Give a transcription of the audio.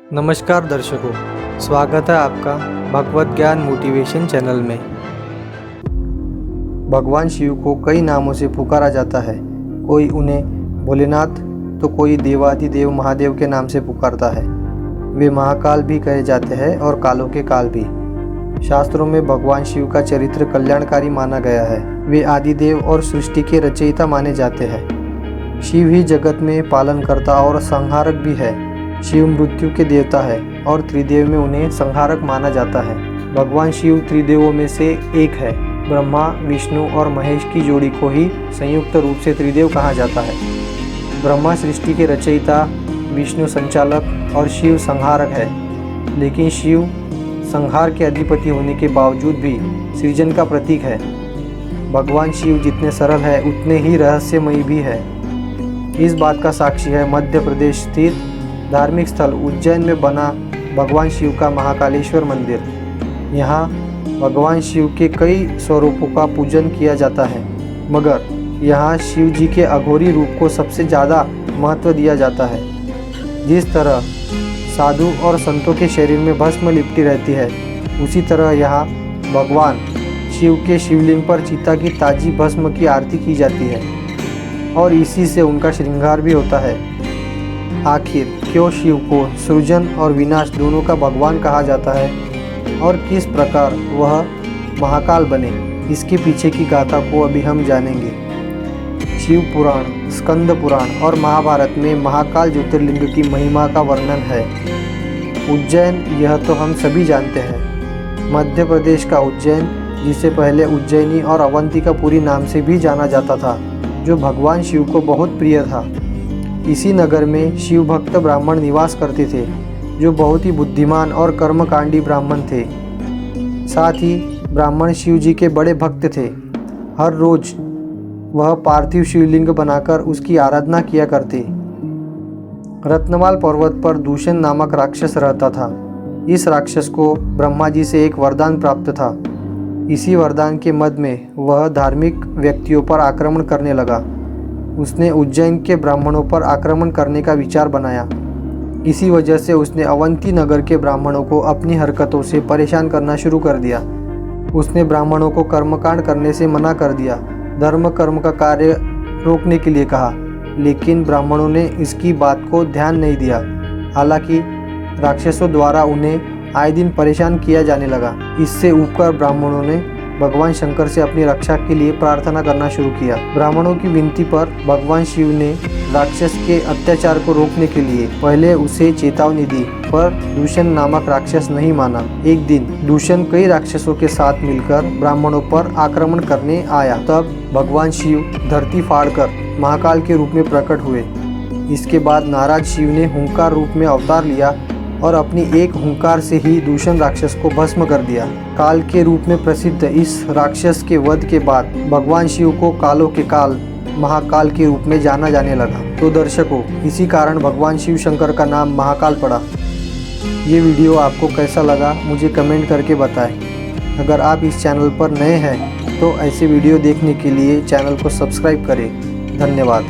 नमस्कार दर्शकों, स्वागत है आपका भगवत ज्ञान मोटिवेशन चैनल में। भगवान शिव को कई नामों से पुकारा जाता है। कोई उन्हें भोलेनाथ तो कोई देवाधिदेव महादेव के नाम से पुकारता है। वे महाकाल भी कहे जाते हैं और कालों के काल भी। शास्त्रों में भगवान शिव का चरित्र कल्याणकारी माना गया है। वे आदिदेव और सृष्टि के रचयिता माने जाते हैं। शिव ही जगत में पालनकर्ता और संहारक भी है। शिव मृत्यु के देवता है और त्रिदेव में उन्हें संहारक माना जाता है। भगवान शिव त्रिदेवों में से एक है। ब्रह्मा, विष्णु और महेश की जोड़ी को ही संयुक्त रूप से त्रिदेव कहा जाता है। ब्रह्मा सृष्टि के रचयिता, विष्णु संचालक और शिव संहारक है। लेकिन शिव संहार के अधिपति होने के बावजूद भी सृजन का प्रतीक है। भगवान शिव जितने सरल है उतने ही रहस्यमयी भी है। इस बात का साक्षी है मध्य प्रदेश स्थित धार्मिक स्थल उज्जैन में बना भगवान शिव का महाकालेश्वर मंदिर। यहाँ भगवान शिव के कई स्वरूपों का पूजन किया जाता है, मगर यहाँ शिव जी के अघोरी रूप को सबसे ज़्यादा महत्व दिया जाता है। जिस तरह साधु और संतों के शरीर में भस्म लिपटी रहती है, उसी तरह यहाँ भगवान शिव के शिवलिंग पर चिता की ताजी भस्म की आरती की जाती है और इसी से उनका श्रृंगार भी होता है। आखिर क्यों शिव को सृजन और विनाश दोनों का भगवान कहा जाता है और किस प्रकार वह महाकाल बने, इसके पीछे की गाथा को अभी हम जानेंगे। शिव पुराण, स्कंद पुराण और महाभारत में महाकाल ज्योतिर्लिंग की महिमा का वर्णन है। उज्जैन, यह तो हम सभी जानते हैं। मध्य प्रदेश का उज्जैन, जिसे पहले उज्जैनी और अवंतिकापुरी नाम से भी जाना जाता था, जो भगवान शिव को बहुत प्रिय था। इसी नगर में शिव भक्त ब्राह्मण निवास करते थे, जो बहुत ही बुद्धिमान और कर्मकांडी ब्राह्मण थे। साथ ही ब्राह्मण शिव जी के बड़े भक्त थे। हर रोज वह पार्थिव शिवलिंग बनाकर उसकी आराधना किया करते। रत्नमाल पर्वत पर दूषण नामक राक्षस रहता था। इस राक्षस को ब्रह्मा जी से एक वरदान प्राप्त था। इसी वरदान के मद में वह धार्मिक व्यक्तियों पर आक्रमण करने लगा। उसने उज्जैन के ब्राह्मणों पर आक्रमण करने का विचार बनाया। इसी वजह से उसने अवंती नगर के ब्राह्मणों को अपनी हरकतों से परेशान करना शुरू कर दिया। उसने ब्राह्मणों को कर्मकांड करने से मना कर दिया, धर्म कर्म का कार्य रोकने के लिए कहा, लेकिन ब्राह्मणों ने इसकी बात को ध्यान नहीं दिया। हालांकि राक्षसों द्वारा उन्हें आए दिन परेशान किया जाने लगा। इससे ऊपर ब्राह्मणों ने भगवान शंकर से अपनी रक्षा के लिए प्रार्थना करना शुरू किया। ब्राह्मणों की विनती पर भगवान शिव ने राक्षस के अत्याचार को रोकने के लिए पहले उसे चेतावनी दी, पर दूषण नामक राक्षस नहीं माना। एक दिन दूषण कई राक्षसों के साथ मिलकर ब्राह्मणों पर आक्रमण करने आया। तब भगवान शिव धरती फाड़कर महाकाल के रूप में प्रकट हुए। इसके बाद नाराज शिव ने हुंकार रूप में अवतार लिया और अपनी एक हुंकार से ही दूषण राक्षस को भस्म कर दिया। काल के रूप में प्रसिद्ध इस राक्षस के वध के बाद भगवान शिव को कालों के काल, महाकाल के रूप में जाना जाने लगा। तो दर्शकों, इसी कारण भगवान शिव शंकर का नाम महाकाल पड़ा। ये वीडियो आपको कैसा लगा मुझे कमेंट करके बताएं। अगर आप इस चैनल पर नए हैं तो ऐसे वीडियो देखने के लिए चैनल को सब्सक्राइब करें। धन्यवाद।